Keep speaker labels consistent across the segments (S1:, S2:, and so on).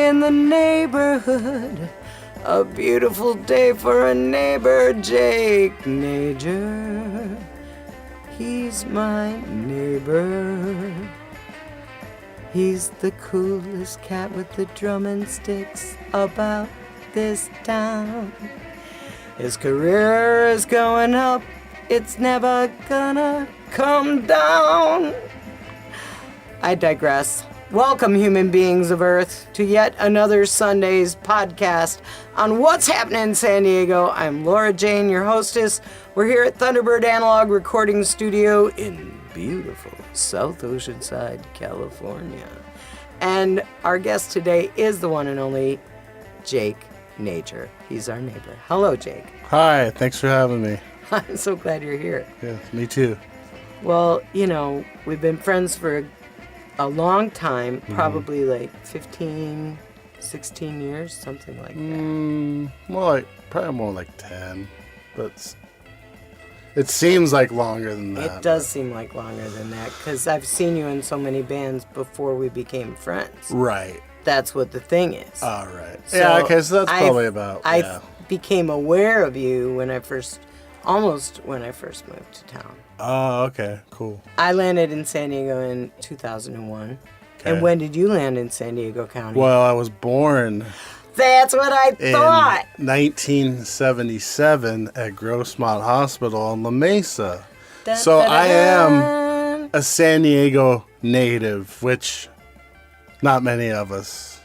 S1: day in the neighborhood. A beautiful day for a neighbor, Jake Najor. He's my neighbor. He's the coolest cat with the drum and sticks about this town. His career is going up. It's never gonna come down. I digress. Welcome, human beings of Earth, to yet another Sunday's podcast on What's Happening in San Diego. I'm Laura Jane, your hostess. We're here at Thunderbird Analog Recording Studio in beautiful South Oceanside, California. And our guest today is the one and only Jake Najor. He's our neighbor. Hello, Jake.
S2: Hi, thanks for having me.
S1: I'm so glad you're here.
S2: Yeah, me too.
S1: Well, you know, we've been friends for a long time, probably like 15, 16 years, something like that.
S2: Probably more like 10, but it seems like longer than that.
S1: It does seem like longer than that, because I've seen you in so many bands before we became friends.
S2: Right.
S1: That's what the thing is.
S2: All right.
S1: So
S2: yeah, okay, so that's probably about,
S1: I became aware of you when I first moved to town.
S2: Oh, okay, cool.
S1: I landed in San Diego in 2001.
S2: Okay.
S1: And when did you land in San Diego County?
S2: Well, I was born...
S1: That's what I thought!
S2: In 1977 at Grossmont Hospital in La Mesa. So I am a San Diego native, which not many of us,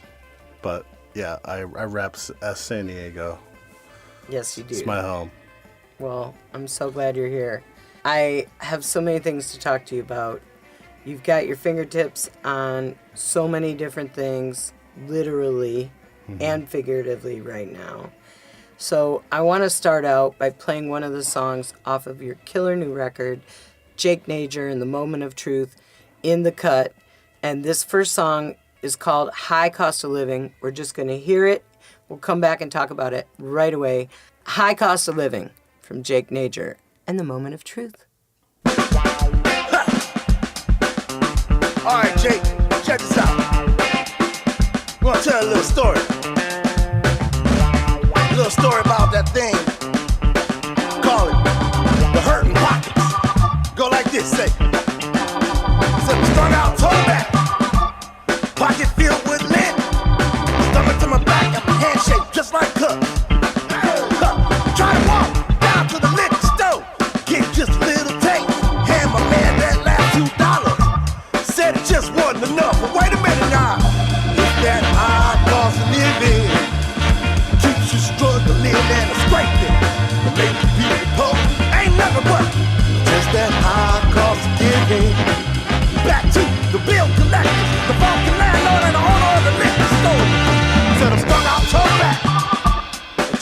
S2: but yeah, I rep San Diego.
S1: Yes, you do.
S2: It's my home.
S1: Well, I'm so glad you're here. I have so many things to talk to you about. You've got your fingertips on so many different things, literally and figuratively right now. So I want to start out by playing one of the songs off of your killer new record, Jake Najor and the Moment of Truth, In the Cut. And this first song is called High Cost of Living. We're just going to hear it. We'll come back and talk about it right away. High Cost of Living from Jake Najor and the Moment of Truth.
S3: All right, Jake, check this out. We're gonna tell a little story. A little story about that thing. Call it the hurting pockets. Go like this, say. So strung out toe back, pocket filled with lint. Stomach to my back, got my handshake just like cups. Try to walk down to the liquor store, get just a little taste. Hand my man that last $2. Said it just wasn't enough, but wait a minute now. It's that high cost of living keeps you struggling and scraping. But making people poor ain't nothing but just that high cost of giving. Back to the bill collectors, the funky landlord and the owner of the liquor store. Said I'm strung out toe back.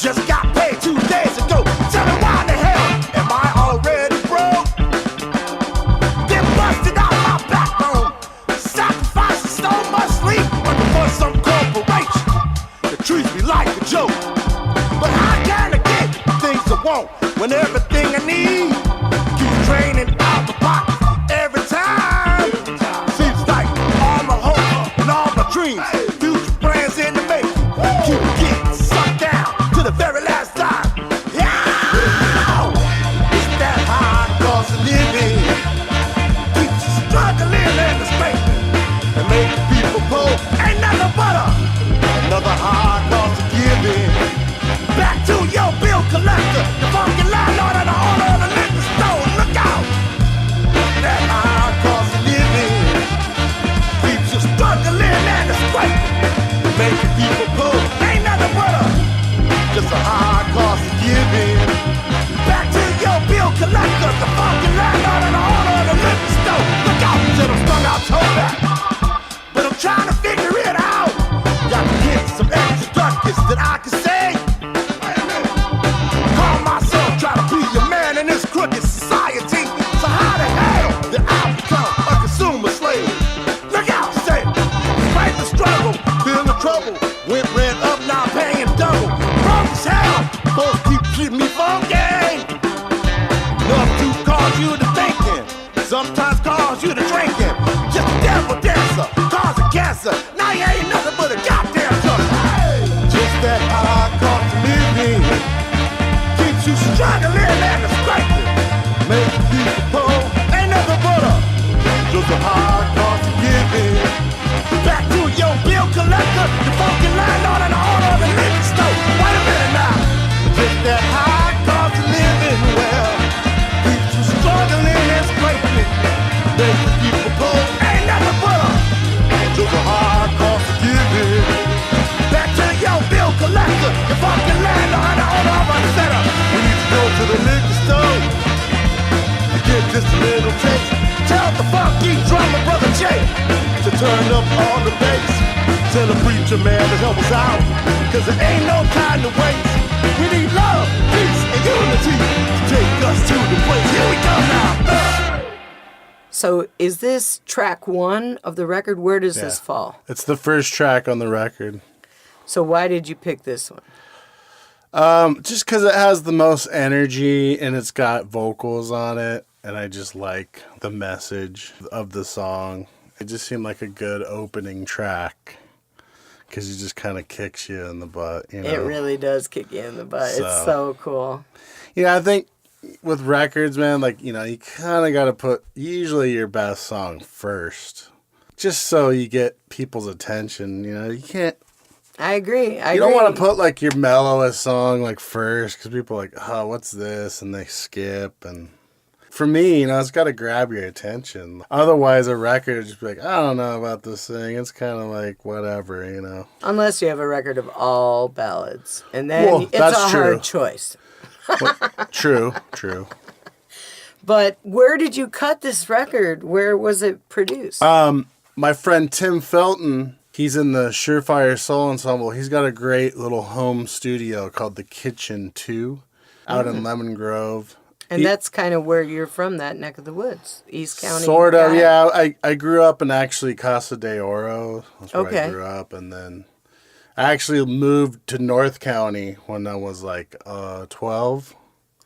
S3: Just got paid 2 days ago. Tell me why in the hell am I already broke? Then busted out my backbone, sacrificing so much sleep working for some corporation that treats me like a joke. But how can I get things I want when everything I need keeps draining out the pocket every time? Seems like all my hopes and all my dreams, future plans in the making, keep getting sucked down to the very last time. Yeah! It's that high cost of living keeps you struggling and scraping and making people poor ain't nothing but another high cost of giving. Back to your bill collector, the funky landlord and the owner of the liquor store. Look out! That high cost of living keeps you struggling and scraping and making people poor ain't nothing but just a high cost of giving. Back to your bill collector, the funky landlord and the owner of the liquor store. Look out, said I'm strung out toe back, but I'm trying to figure it out. Got to get some extra ducats that I can say. Call myself, try to be a man in this crooked society. So how the hell did I become a consumer slave? Look out, say, despite the struggle, feel the trouble. Went rent up, now paying double. Broke as hell, folks keep treating me funky. Enough to cause you to thinking, sometimes cause you to drinking. Just a devil dancer, causing cancer. Now you ain't nothing but a goddamn drug. to struggling and the scraping. Make people poor, ain't nothing but just a hard cost of giving. Back to your bill collector, the funky landlord and the owner of the liquor store. Wait a minute now, just that high cost of living. Well, people struggling and scraping. Make people poor, ain't nothing but just a hard cost of giving. Back to your bill collector, the funky landlord and the owner of a center. We need to go to the liquor store to get just a little taste. Tell the funky drummer, Brother Jay, to turn up on the bass. Tell the preacher man to help us out, cause there ain't no time to waste. We need love, peace, and unity to take us to the place. Here we go now.
S1: So is this track 1 of the record? Where does this fall?
S2: It's the first track on the record.
S1: So why did you pick this one?
S2: Just because it has the most energy and it's got vocals on it. And I just like the message of the song. It just seemed like a good opening track because it just kind of kicks you in the butt. You know?
S1: It really does kick you in the butt. It's so cool.
S2: Yeah, I think with records, man, like, you know, you kind of got to put usually your best song first just so you get people's attention. You know, you can't.
S1: I agree.
S2: You don't want to put like your mellowest song like first because people are like, oh, what's this? And they skip and. For me, you know, it's got to grab your attention. Otherwise, a record would just be like, I don't know about this thing. It's kind of like whatever, you know.
S1: Unless you have a record of all ballads. And then it's a hard choice.
S2: True.
S1: But where did you cut this record? Where was it produced?
S2: My friend Tim Felton, he's in the Surefire Soul Ensemble. He's got a great little home studio called The Kitchen 2 out in Lemon Grove.
S1: And that's kind of where you're from, that neck of the woods, East County.
S2: Sort of, yeah. I grew up in actually Costa de Oro. That's where I grew up. And then I actually moved to North County when I was like 12.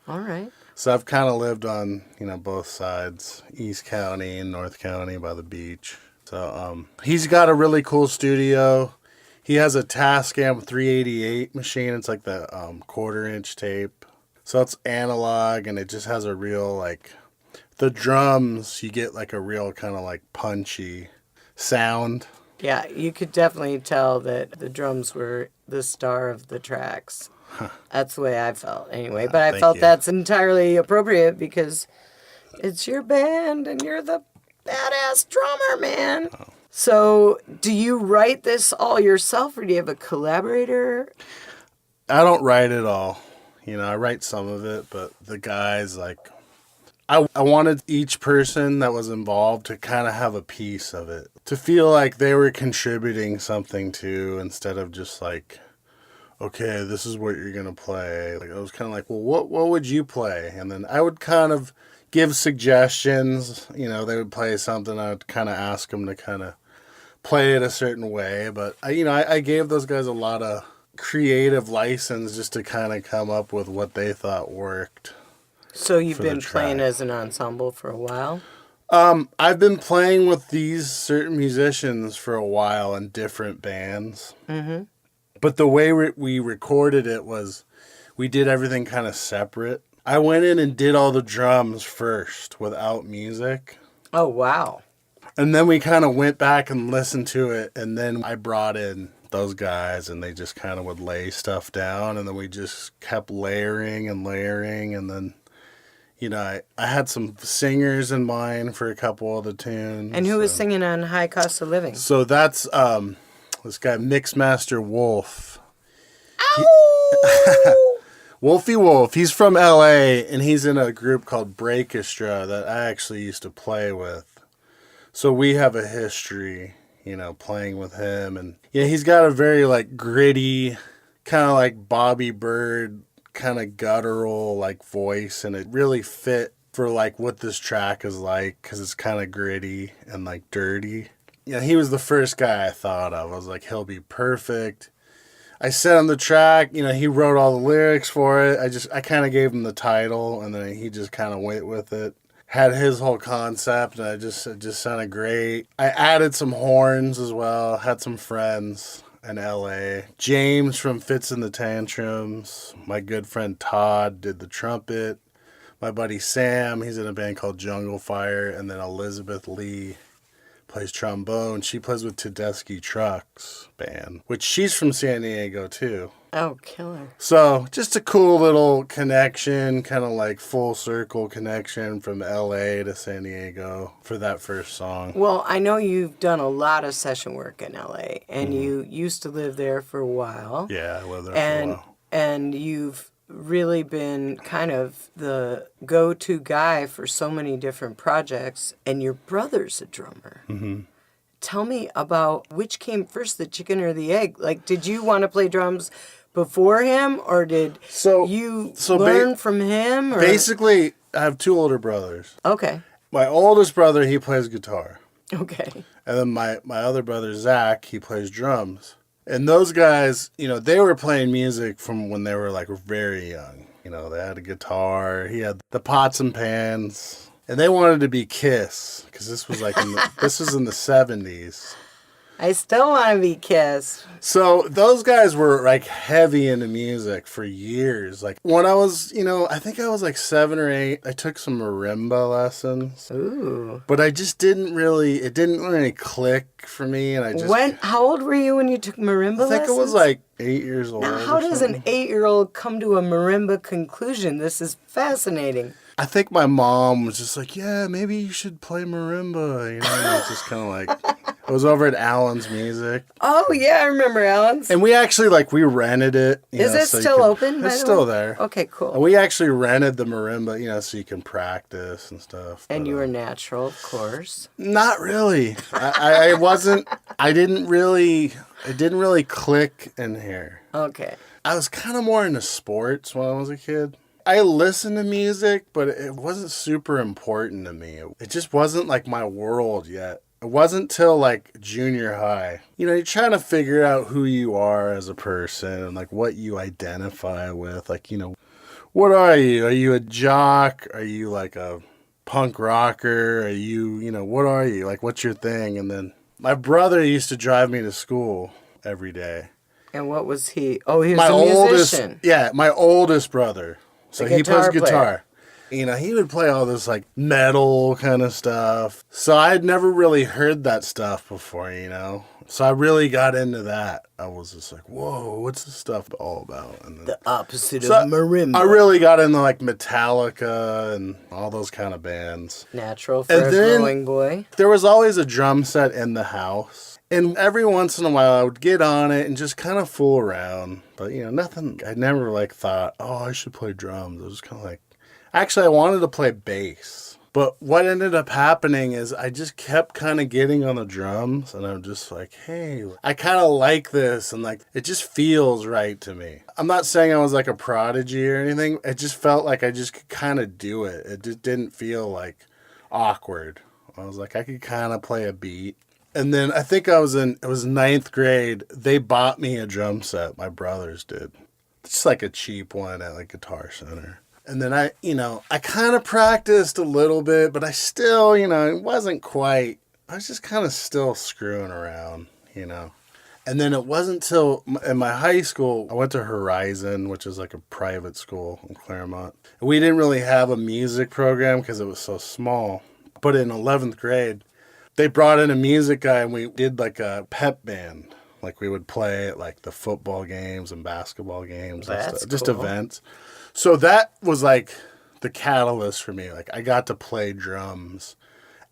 S1: All right.
S2: So I've kind of lived on, you know, both sides, East County and North County by the beach. So he's got a really cool studio. He has a Tascam 388 machine. It's like the 1/4-inch tape. So it's analog, and it just has a real, like, the drums, you get, like, a real kind of, like, punchy sound.
S1: Yeah, you could definitely tell that the drums were the star of the tracks. That's the way I felt, anyway. But I felt that's entirely appropriate because it's your band, and you're the badass drummer, man. Oh. So do you write this all yourself, or do you have a collaborator?
S2: I don't write it all. You know, I write some of it, but the guys, like, I wanted each person that was involved to kind of have a piece of it. To feel like they were contributing something to, instead of just like, okay, this is what you're going to play. Like, I was kind of like, well, what would you play? And then I would kind of give suggestions. You know, they would play something. I would kind of ask them to kind of play it a certain way. But, I gave those guys a lot of creative license just to kind of come up with what they thought worked.
S1: So you've been playing as an ensemble for a while?
S2: I've been playing with these certain musicians for a while in different bands. Mm-hmm. But the way we recorded it was we did everything kind of separate. I went in and did all the drums first without music.
S1: Oh, wow.
S2: And then we kind of went back and listened to it, and then I brought in those guys, and they just kind of would lay stuff down, and then we just kept layering, and then, you know, I had some singers in mind for a couple of the tunes.
S1: And who was singing on High Cost of Living?
S2: So that's this guy, Mixmaster Wolf. Wolfie Wolf. He's from L.A., and he's in a group called Breakestra that I actually used to play with. So we have a history, you know, playing with him. And yeah, he's got a very, like, gritty, kind of like Bobby Bird, kind of guttural, like, voice. And it really fit for, like, what this track is like, because it's kind of gritty and, like, dirty. Yeah, he was the first guy I thought of. I was like, he'll be perfect. I sent him the track, you know, he wrote all the lyrics for it. I kind of gave him the title, and then he just kind of went with it. Had his whole concept, and it just sounded great. I added some horns as well, had some friends, in LA. James from Fits and the Tantrums. My good friend Todd did the trumpet. My buddy Sam, he's in a band called Jungle Fire. And then Elizabeth Lee plays trombone. She plays with Tedeschi Trucks band, which she's from San Diego too.
S1: Oh, killer.
S2: So just a cool little connection, kind of like full circle connection from LA to San Diego for that first song.
S1: Well, I know you've done a lot of session work in LA, and you used to live there for a while.
S2: Yeah, I lived there for a while.
S1: And you've really been kind of the go-to guy for so many different projects, and your brother's a drummer. Mm-hmm. Tell me about which came first, the chicken or the egg? Like, did you want to play drums before him, or did you learn from him? Or?
S2: Basically, I have two older brothers.
S1: Okay.
S2: My oldest brother, he plays guitar.
S1: Okay.
S2: And then my other brother, Zach, he plays drums. And those guys, you know, they were playing music from when they were, like, very young. You know, they had a guitar. He had the pots and pans. And they wanted to be Kiss, because this was, like, this was in the 70s.
S1: I still want to be Kiss.
S2: So those guys were like heavy into music for years. Like when I was, you know, I think I was like 7 or 8, I took some marimba lessons.
S1: Ooh.
S2: But it didn't really click for me. And
S1: how old were you when you took marimba lessons?
S2: I think I was like 8 years old.
S1: Now, how does an 8-year-old come to a marimba conclusion? This is fascinating.
S2: I think my mom was just like, yeah, maybe you should play marimba. You know, and it's just kind of like, I was over at Alan's Music.
S1: Oh, yeah, I remember Alan's.
S2: And we actually, we rented it.
S1: Is it still open?
S2: It's still there.
S1: Okay, cool.
S2: And we actually rented the marimba, so you can practice and stuff.
S1: And you were natural, of course.
S2: Not really. I wasn't, it didn't really click in here.
S1: Okay.
S2: I was kind of more into sports when I was a kid. I listened to music, but it wasn't super important to me. It just wasn't like my world yet. It wasn't till like junior high. You're trying to figure out who you are as a person and like what you identify with. Like, what are you? Are you a jock? Are you like a punk rocker? Are you, what are you? Like, what's your thing? And then my brother used to drive me to school every day.
S1: And what was he? Oh, he was a musician.
S2: My oldest brother. So he plays guitar. He would play all this like metal kind of stuff. So I had never really heard that stuff before, So I really got into that. I was just like, whoa, what's this stuff all about? And then,
S1: the opposite of marimba.
S2: I really got into like Metallica and all those kind of bands.
S1: Natural for a growing boy.
S2: There was always a drum set in the house. And every once in a while, I would get on it and just kind of fool around. But, nothing. I never, thought, oh, I should play drums. I was kind of like... Actually, I wanted to play bass. But what ended up happening is I just kept kind of getting on the drums. And I'm just like, hey, I kind of like this. And, it just feels right to me. I'm not saying I was, a prodigy or anything. It just felt like I just could kind of do it. It just didn't feel, awkward. I was like, I could kind of play a beat. And then I think it was 9th grade. They bought me a drum set. My brothers did. It's like a cheap one at Guitar Center. And then I kind of practiced a little bit, but I still, it wasn't quite. I was just kind of still screwing around, And then it wasn't till in my high school, I went to Horizon, which is a private school in Claremont. And we didn't really have a music program because it was so small. But in 11th grade, they brought in a music guy and we did a pep band. We would play at the football games and basketball games and stuff. Just events. So that was the catalyst for me. I got to play drums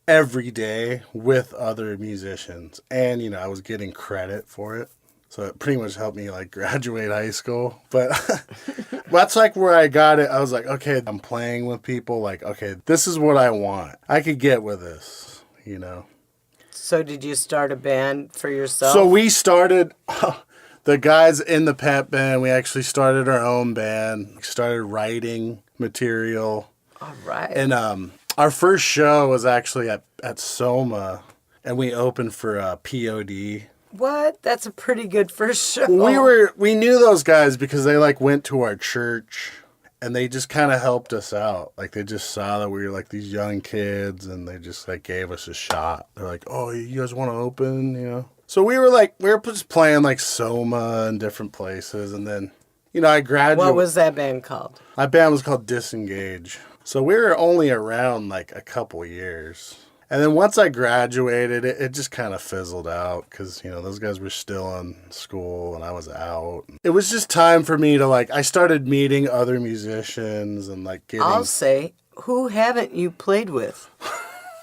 S2: every day with other musicians. And, I was getting credit for it. So it pretty much helped me graduate high school. But that's where I got it. I was like, okay, I'm playing with people. Okay, this is what I want. I could get with this.
S1: So did you start a band for yourself?
S2: So we started, the guys in the pep band, we actually started our own band. We started writing material.
S1: All right.
S2: And our first show was actually at Soma, and we opened for POD.
S1: What? That's a pretty good first show.
S2: We knew those guys because they went to our church. And they just kind of helped us out. They just saw that we were these young kids and they just gave us a shot. They're like, oh, you guys want to open, So we were just playing like Soma and different places, and then, I graduated.
S1: What was that band called?
S2: My band was called Disengage. So we were only around like a couple years. And then once I graduated, it just kind of fizzled out because, those guys were still in school and I was out. It was just time for me to I started meeting other musicians and getting...
S1: I'll say, who haven't you played with?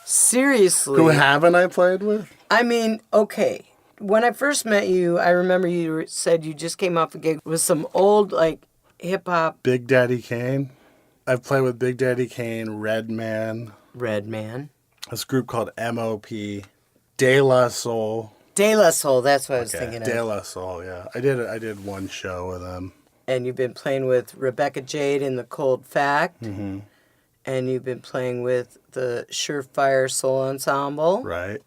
S1: Seriously.
S2: Who haven't I played with?
S1: I mean, okay. When I first met you, I remember you said you just came off a gig with some old, hip-hop...
S2: Big Daddy Kane. I've played with Big Daddy Kane, Redman. This group called M.O.P. De La Soul.
S1: De La Soul, that's what I was thinking of.
S2: De La Soul, yeah. I did one show with them.
S1: And you've been playing with Rebecca Jade in The Cold Fact.
S2: Mm-hmm.
S1: And you've been playing with the Surefire Soul Ensemble.
S2: Right.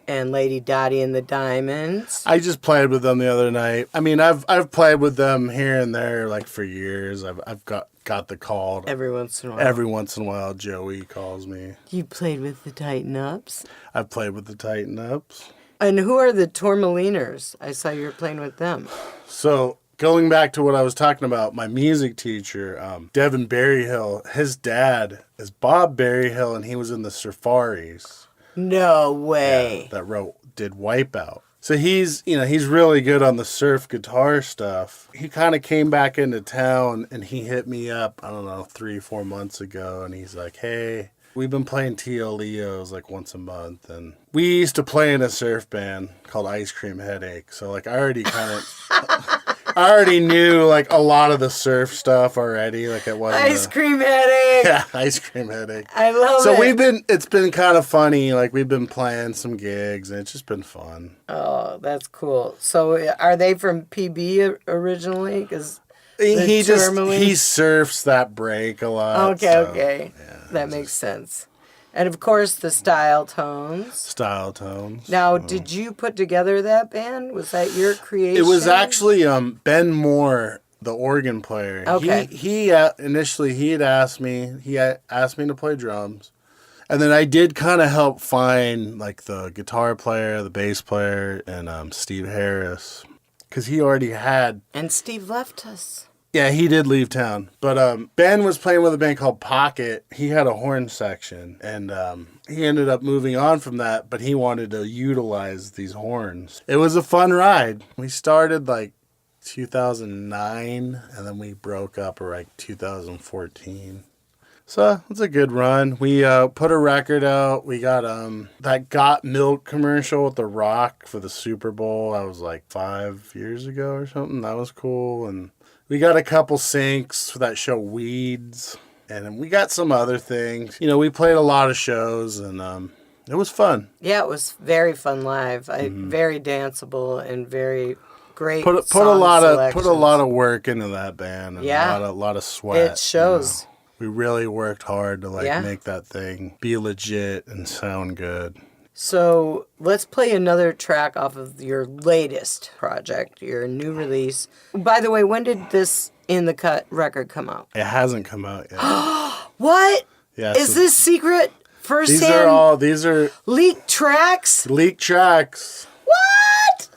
S1: And Lady Dottie and the Diamonds.
S2: I just played with them the other night. I mean, I've played with them here and there for years. I've got the call.
S1: Every once in a while.
S2: Every once in a while, Joey calls me.
S1: You played with the Tighten Ups.
S2: I've played with the Tighten Ups.
S1: And who are the Tourmaliners? I saw you were playing with them.
S2: So, going back to what I was talking about, my music teacher, Devin Berryhill, his dad is Bob Berryhill, and he was in the Surfaris.
S1: No way.
S2: Yeah, that did Wipeout. So he's really good on the surf guitar stuff. He kind of came back into town and he hit me up, 3-4 months ago. And he's like, hey, we've been playing T.O. Leo's once a month. And we used to play in a surf band called Ice Cream Headache. So I already I already knew a lot of the surf stuff already. It wasn't
S1: Ice Cream Headache.
S2: Yeah, Ice Cream Headache.
S1: I love it.
S2: So it's been kind of funny. We've been playing some gigs and it's just been fun.
S1: Oh, that's cool. So are they from PB originally? Because
S2: he surfs that break a lot.
S1: Okay. Yeah, that makes sense. And of course, the Style Tones. Now, did you put together that band? Was that your creation?
S2: It was actually Ben Moore, the organ player.
S1: Okay.
S2: He initially had asked me. He had asked me to play drums, and then I did kind of help find the guitar player, the bass player, and Steve Harris, because he already had.
S1: And Steve left us.
S2: Yeah, he did leave town. But Ben was playing with a band called Pocket. He had a horn section, and he ended up moving on from that, but he wanted to utilize these horns. It was a fun ride. We started 2009, and then we broke up around 2014. So it's a good run. We put a record out. We got that Got Milk commercial with The Rock for the Super Bowl. That was 5 years ago or something. That was cool. And we got a couple syncs for that show Weeds. And we got some other things. We played a lot of shows, and it was fun.
S1: Yeah, it was very fun live. Very danceable and very great.
S2: Put a lot of work into that band. And
S1: yeah,
S2: a lot of sweat.
S1: It shows.
S2: We really worked hard to make that thing be legit and sound good.
S1: So let's play another track off of your latest project, your new release. By the way, when did this In the Cut record come out?
S2: It hasn't come out yet.
S1: What?
S2: Yeah,
S1: is this secret? These are leaked tracks?
S2: Leaked tracks.
S1: What?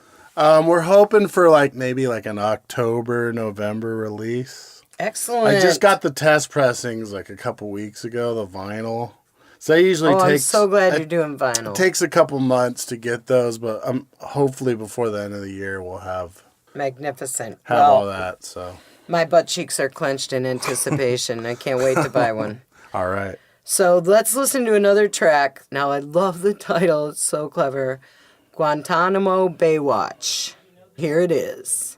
S2: We're hoping for maybe an October, November release.
S1: Excellent.
S2: I just got the test pressings a couple weeks ago, the vinyl. So I usually
S1: I'm so glad you're doing vinyl.
S2: It takes a couple months to get those, but hopefully before the end of the year we'll have
S1: magnificent.
S2: All that. So
S1: my butt cheeks are clenched in anticipation. I can't wait to buy one.
S2: All right.
S1: So let's listen to another track. Now I love the title. It's so clever. Guantanamo Baywatch. Here it is.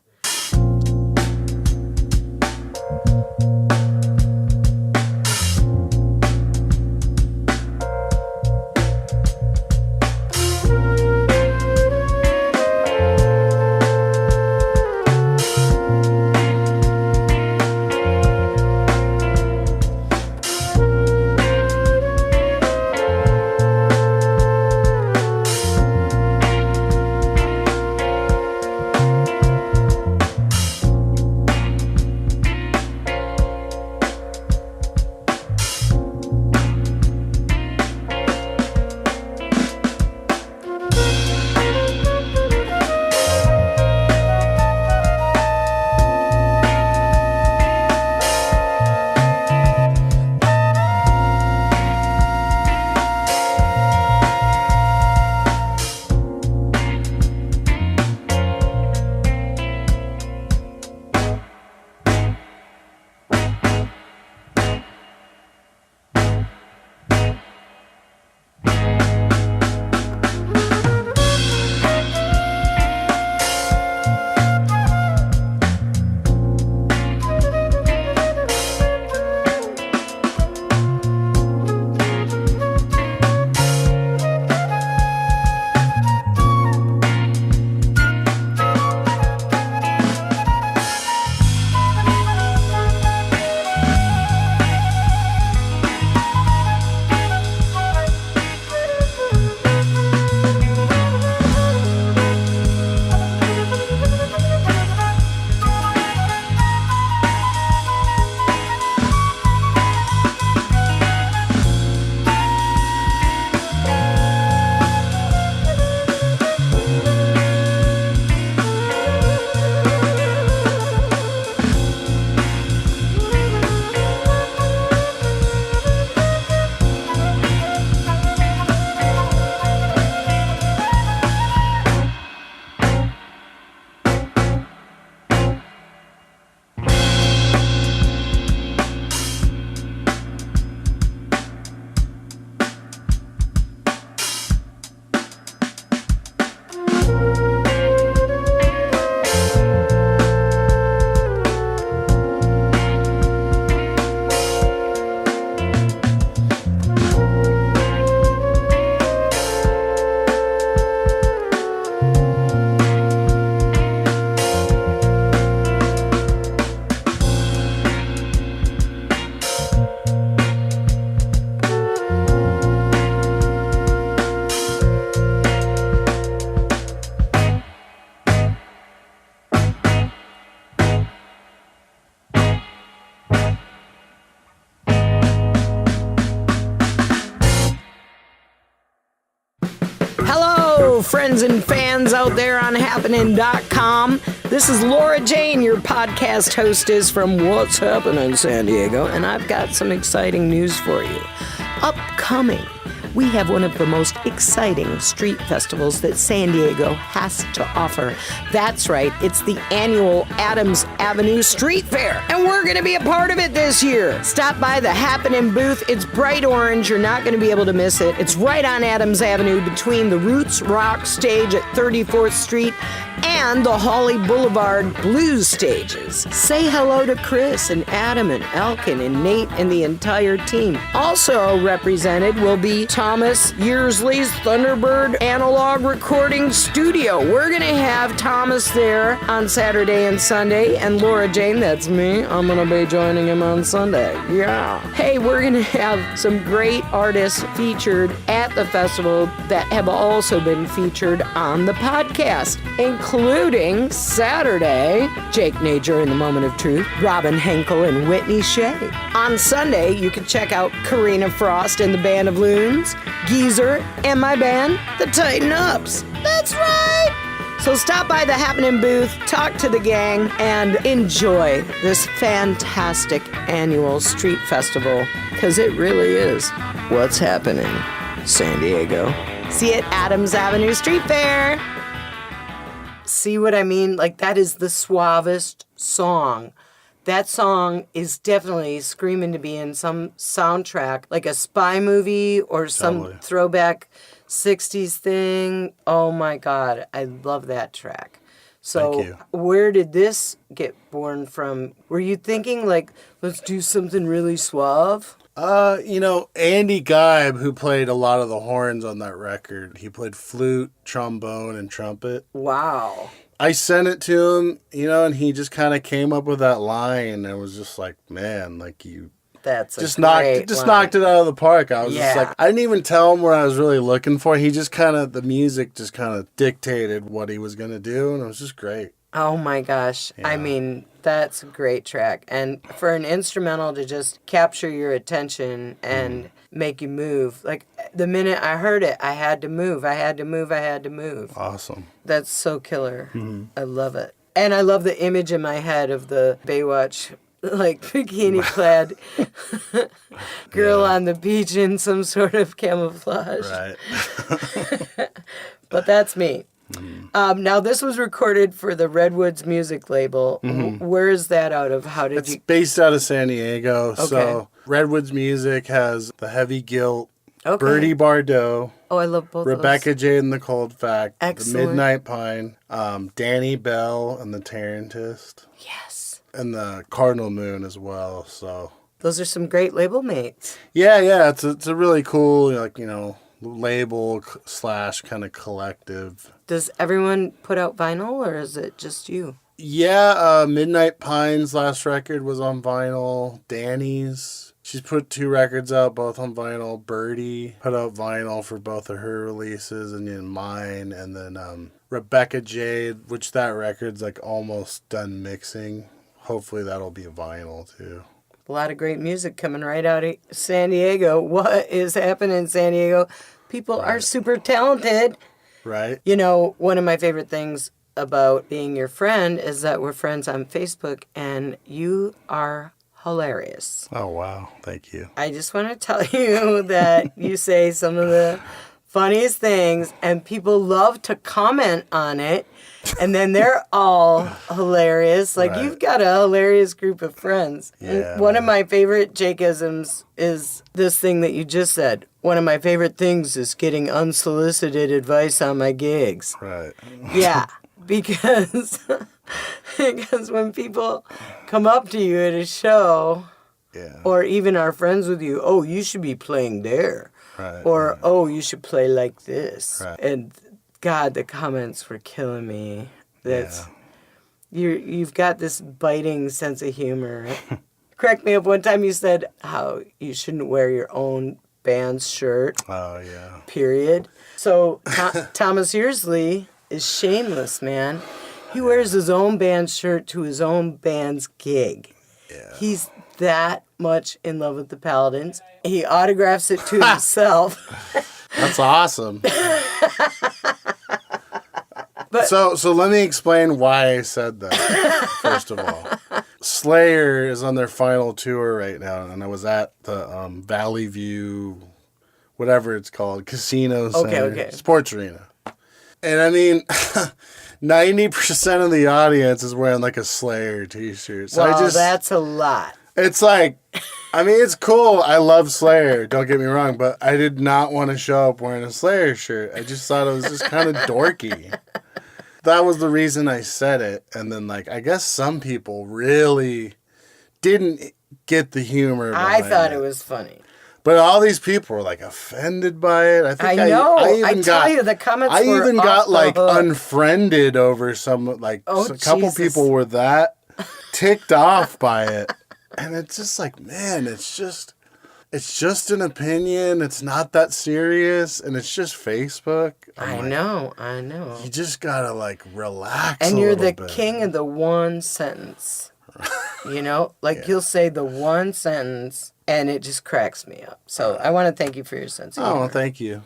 S1: Diego friends and fans out there on Hapnyn.com. This is Laura Jane, your podcast hostess from What's Happening San Diego, and I've got some exciting news for you. Upcoming, we have one of the most exciting street festivals that San Diego has to offer. That's right, it's the annual Adams Avenue Street Fair, and we're going to be a part of it this year. Stop by the Happening booth. It's bright orange. You're not going to be able to miss it. It's right on Adams Avenue between the Roots Rock stage at 34th Street and the Holly Boulevard Blues stages. Say hello to Chris and Adam and Elkin and Nate and the entire team. Also represented will be Thomas Yearsley's Thunderbird Analog Recording Studio. We're going to have Thomas there on Saturday and Sunday, and Laura Jane, that's me, I'm going to be joining him on Sunday. Yeah. Hey, we're going to have some great artists featured at the festival that have also been featured on the podcast, including Saturday, Jake Najor in the Moment of Truth, Robin Henkel and Whitney Shea. On Sunday, you can check out Karina Frost and the Band of Loons, Geezer, and my band, the Tighten Ups. That's right! So stop by the Happening booth, talk to the gang, and enjoy this fantastic annual street festival, because it really is what's happening, San Diego. See you at Adams Avenue Street Fair. See what I mean? Like, that is the suavest song. That song is definitely screaming to be in some soundtrack, like a spy movie or some throwback 60s thing. Oh my God, I love that track. So where did this get born from? Were you thinking, like, let's do something really suave?
S2: Andy Geib, who played a lot of the horns on that record, he played flute, trombone, and trumpet.
S1: Wow.
S2: I sent it to him, and he just kind of came up with that line, and I was just like, man, like
S1: That's
S2: just knocked it out of the park. I was just like, I didn't even tell him what I was really looking for. He just the music just kind of dictated what he was going to do, and it was just great.
S1: Oh my gosh. Yeah. I mean, that's a great track. And for an instrumental to just capture your attention and make you move, like the minute I heard it, I had to move.
S2: Awesome.
S1: That's so killer. Mm-hmm. I love it. And I love the image in my head of the Baywatch, like bikini clad girl on the beach in some sort of camouflage.
S2: Right.
S1: But that's me. Mm-hmm. Now, this was recorded for the Redwoods music label. Mm-hmm. Where is that out of?
S2: It's based out of San Diego. Okay. So Redwoods Music has the Heavy Guilt, Bertie Bardot.
S1: Oh, I love both
S2: Rebecca
S1: of those.
S2: Jade and the Cold Fact.
S1: Excellent.
S2: The Midnight Pine. Danny Bell and the Tarantist.
S1: Yes.
S2: And the Cardinal Moon as well. So
S1: those are some great label mates.
S2: Yeah. It's a really cool, label / kind of collective.
S1: Does everyone put out vinyl, or is it just you?
S2: Yeah, Midnight Pine's last record was on vinyl. Danny's, she's put 2 records out, both on vinyl. Birdie put out vinyl for both of her releases, and then mine. And then Rebecca Jade, which that record's almost done mixing. Hopefully that'll be a vinyl too.
S1: A lot of great music coming right out of San Diego. What is happening in San Diego? People are super talented.
S2: Right.
S1: One of my favorite things about being your friend is that we're friends on Facebook, and you are hilarious.
S2: Oh, wow. Thank you.
S1: I just want to tell you that you say some of the funniest things, and people love to comment on it, and then they're all hilarious. You've got a hilarious group of friends.
S2: Yeah,
S1: one of my favorite Jake-isms is this thing that you just said. One of my favorite things is getting unsolicited advice on my gigs.
S2: Right.
S1: Yeah, because when people come up to you at a show, or even are friends with you, oh, you should be playing there.
S2: Right.
S1: Or, oh, you should play like this.
S2: Right.
S1: And God, the comments were killing me. You've got this biting sense of humor. Correct me if one time you said how you shouldn't wear your own band's shirt.
S2: Oh, yeah.
S1: Period. So Thomas Yearsley is shameless, man. He wears his own band's shirt to his own band's gig.
S2: Yeah.
S1: He's that much in love with the Paladins. He autographs it to himself.
S2: That's awesome. But so let me explain why I said that, first of all. Slayer is on their final tour right now, and I was at the Valley View, whatever it's called, Casino Center, Sports Arena. And I mean, 90% of the audience is wearing like a Slayer t-shirt. So
S1: that's a lot.
S2: It's like, I mean, it's cool. I love Slayer. Don't get me wrong, but I did not want to show up wearing a Slayer shirt. I just thought it was just kind of dorky. That was the reason I said it. And then, like, I guess some people really didn't get the humor.
S1: I thought it was funny.
S2: But all these people were, like, offended by it. I know.
S1: The comments
S2: I
S1: were
S2: even got, like,
S1: hook.
S2: unfriended over some, like, a couple people were that ticked off by it. And it's just like, man, it's just an opinion. It's not that serious. And it's just Facebook.
S1: I know.
S2: You just gotta, like, relax
S1: and
S2: a
S1: you're
S2: little
S1: the
S2: bit.
S1: king of the one sentence. You know? Like, you'll say the one sentence, and it just cracks me up. So I want to thank you for your sense of humor.
S2: Oh, thank you.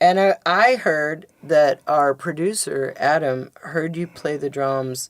S1: And I heard that our producer, Adam, heard you play the drums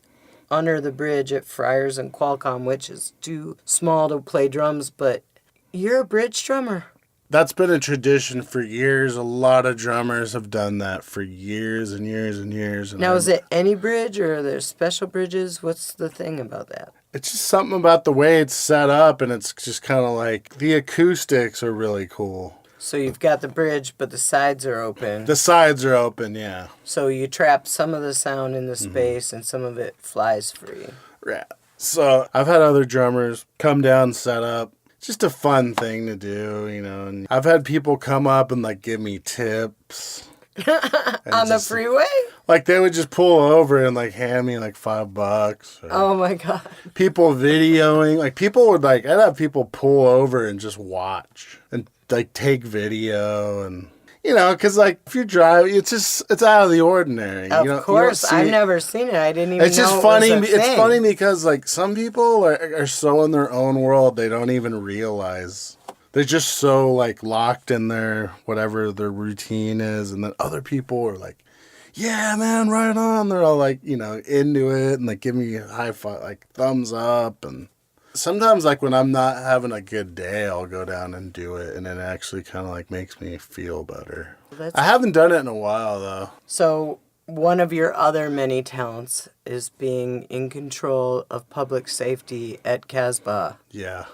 S1: under the bridge at Friars and Qualcomm, which is too small to play drums, but you're a bridge drummer.
S2: That's been a tradition for years. A lot of drummers have done that for years and years and years. And
S1: now, is it any bridge or are there special bridges? What's the thing about that?
S2: It's just something about the way it's set up, and it's just kind of like the acoustics are really cool.
S1: So you've got the bridge, but the sides are open.
S2: The sides are open, yeah.
S1: So you trap some of the sound in the space, and some of it flies free.
S2: Yeah. So I've had other drummers come down, set up. It's just a fun thing to do, you know. And I've had people come up and, like, give me tips.
S1: On the freeway?
S2: Like, they would just pull over and, like, hand me, like, $5.
S1: Oh, my God.
S2: People videoing. Like, people would, like, I'd have people pull over and just watch. And, like, take video and... You know, because, like, if you drive, it's out of the ordinary.
S1: Of course. I've never seen it. I didn't even know
S2: it's just
S1: it
S2: funny.
S1: was a thing.
S2: It's funny because, like, some people are so in their own world, they don't even realize. They're just so, like, locked in their, whatever their routine is. And then other people are like, yeah, man, right on. They're all, like, you know, into it and, like, give me a high five, like, thumbs up. And sometimes, like, when I'm not having a good day, I'll go down and do it, and it actually kind of, like, makes me feel better. I haven't done it in a while, though.
S1: So one of your other many talents is being in control of public safety at Casbah.
S2: Yeah.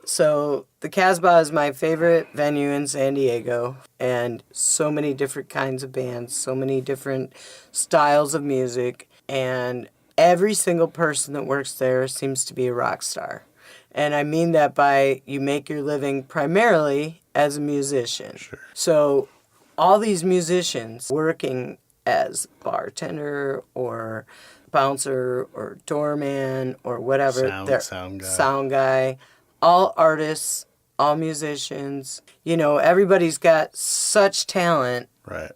S1: So the Casbah is my favorite venue in San Diego, and so many different kinds of bands, so many different styles of music, and every single person that works there seems to be a rock star. And I mean that by you make your living primarily as a musician.
S2: Sure.
S1: So all these musicians working as bartender or bouncer or doorman or whatever. Sound guy. All artists, all musicians. You know, everybody's got such talent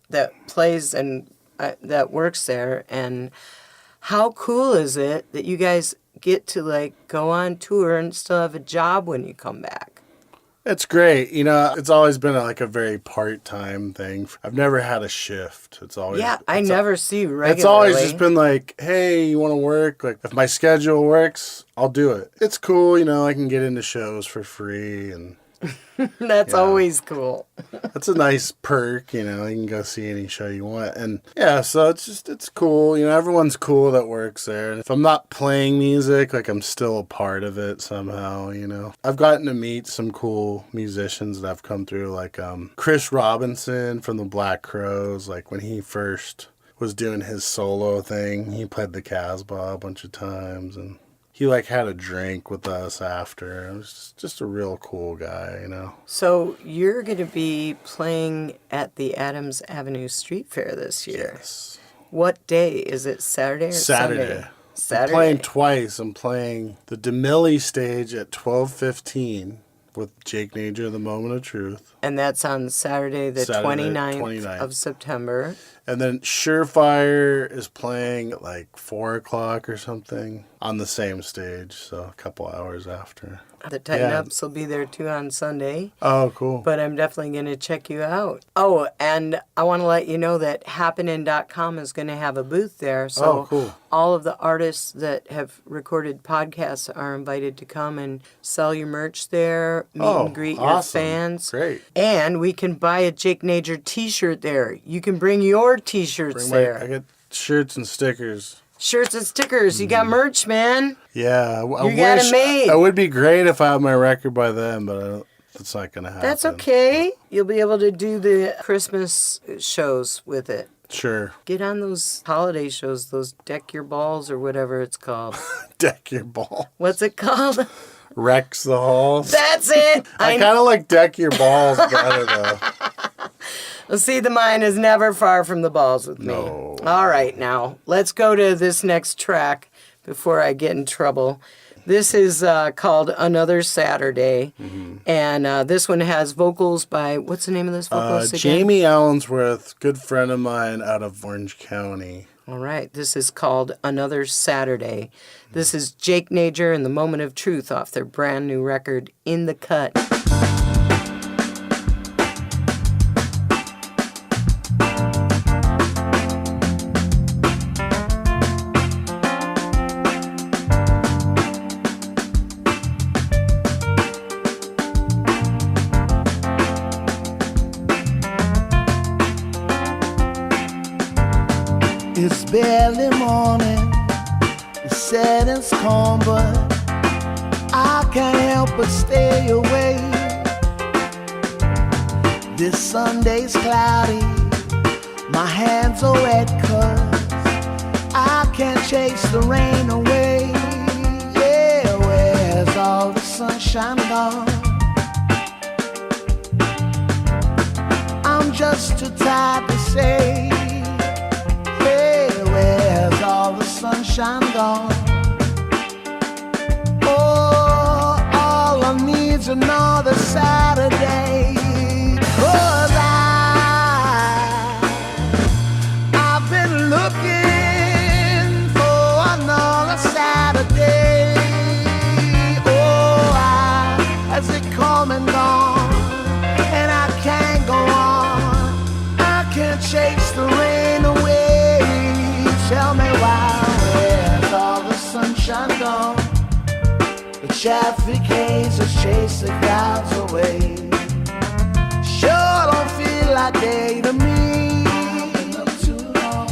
S1: that plays and that works there. And how cool is it that you guys get to, like, go on tour and still have a job when you come back?
S2: It's great. You know, it's always been a very part-time thing. I've never had a shift. It's always... Yeah,
S1: I never see regularly.
S2: It's always just been like, hey, you want to work? Like, if my schedule works, I'll do it. It's cool, you know, I can get into shows for free and...
S1: That's always cool.
S2: That's a nice perk, you know. You can go see any show you want. And yeah, so it's cool. You know, everyone's cool that works there. And if I'm not playing music, like, I'm still a part of it somehow, you know. I've gotten to meet some cool musicians that have come through, like Chris Robinson from the Black Crowes. Like, when he first was doing his solo thing, he played the Casbah a bunch of times, and he, like, had a drink with us after. It was just a real cool guy, you know.
S1: So you're going to be playing at the Adams Avenue Street Fair this year.
S2: Yes.
S1: What day? Is it Saturday or Sunday? Saturday.
S2: I'm playing twice. I'm playing the DeMille stage at 12:15 with Jake Najor, The Moment of Truth.
S1: And that's on Saturday, the 29th of September.
S2: And then Surefire is playing at, like, 4 o'clock or something. on the same stage, so a couple hours after.
S1: The Tighten Ups will be there too on Sunday.
S2: Oh, cool.
S1: But I'm definitely going to check you out. Oh, and I want to let you know that Hapnyn.com is going to have a booth there. So
S2: cool.
S1: All of the artists that have recorded podcasts are invited to come and sell your merch there, meet and greet your fans.
S2: Great.
S1: And we can buy a Jake Najor t-shirt there. You can bring your t-shirts there.
S2: I got shirts and stickers.
S1: Shirts and stickers. You got merch, man.
S2: Yeah,
S1: You got it made.
S2: It would be great if I had my record by then, but it's not going to happen.
S1: That's okay. You'll be able to do the Christmas shows with it.
S2: Sure.
S1: Get on those holiday shows, those Deck Your Balls or whatever it's called.
S2: Deck Your Ball.
S1: What's it called?
S2: Rex the Halls.
S1: That's it.
S2: I kind of like Deck Your Balls better, though.
S1: Well, see, the mind is never far from the balls with me.
S2: No.
S1: All right, now, let's go to this next track before I get in trouble. This is called Another Saturday, and this one has vocals by, what's the name of this vocalist again?
S2: Jamie Allensworth, good friend of mine out of Orange County.
S1: All right, this is called Another Saturday. This is Jake Najor and the Moment of Truth off their brand new record, In the Cut.
S3: It's barely morning, the setting's calm, but I can't help but stay away. This Sunday's cloudy, my hands are wet 'cause I can't chase the rain away. Yeah, where's all the sunshine gone? I'm just too tired to say. Where's all the sunshine gone? Oh, all I need's another Saturday. 'Cause I've been looking for another Saturday. Oh, has it come and gone? And I can't go on. I can't chase the rain away. Tell me why, where's all the sunshine gone? The traffic haze has chased the clouds away. Sure don't feel like day to me. I've been up too long,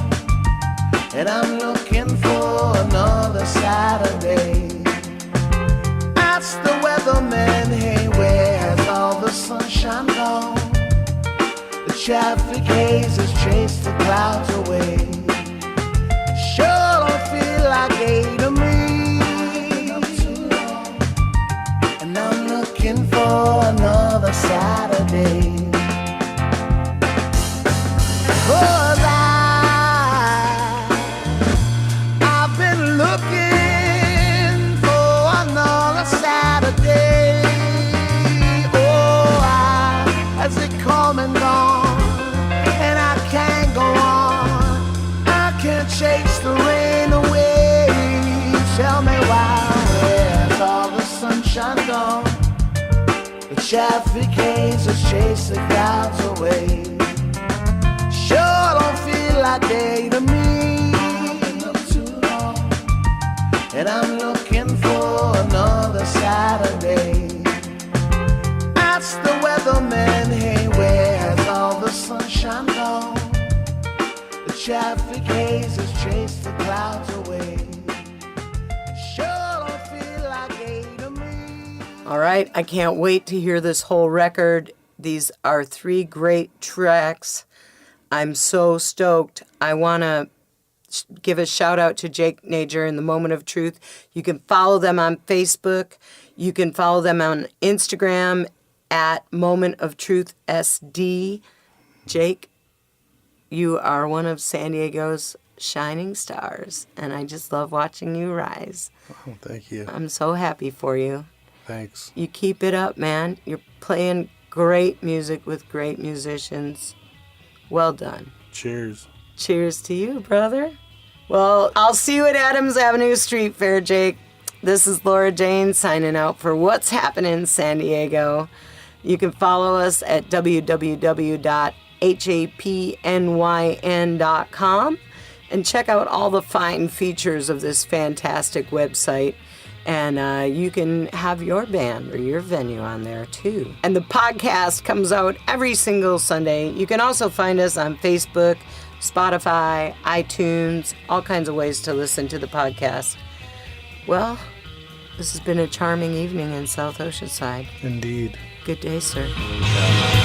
S3: and I'm looking for another Saturday. Ask the weatherman, hey, where has all the sunshine gone? The traffic haze has chased the clouds away. Sure don't feel like day to me. And I'm looking for another Saturday. 'Cause I've been looking for another Saturday. Oh, has it come and gone? And I can't go on. I can't chase the rain away. Tell me why, where's all the sunshine gone? The traffic haze has chased the clouds away. Sure don't feel like day to me. I've been up too long, and I'm looking for another Saturday. Ask the weatherman, hey, where has all the sunshine gone? The traffic haze has chased the clouds away. Sure don't feel like day to me.
S1: All right, I can't wait to hear this whole record. These are 3 great tracks. I'm so stoked. I want to give a shout out to Jake Najor and the Moment of Truth. You can follow them on Facebook. You can follow them on Instagram at Moment of Truth SD. Jake, you are one of San Diego's shining stars, and I just love watching you rise.
S2: Oh, thank you.
S1: I'm so happy for you.
S2: Thanks.
S1: You keep it up, man. You're playing great music with great musicians. Well done.
S2: Cheers.
S1: Cheers to you, brother. Well, I'll see you at Adams Avenue Street Fair, Jake. This is Laura Jane signing out for What's Happening in San Diego. You can follow us at www.hapnyn.com and check out all the fine features of this fantastic website. And you can have your band or your venue on there too. And the podcast comes out every single Sunday. You can also find us on Facebook, Spotify, iTunes, all kinds of ways to listen to the podcast. Well, this has been a charming evening in South Oceanside.
S2: Indeed.
S1: Good day, sir.
S2: Yeah.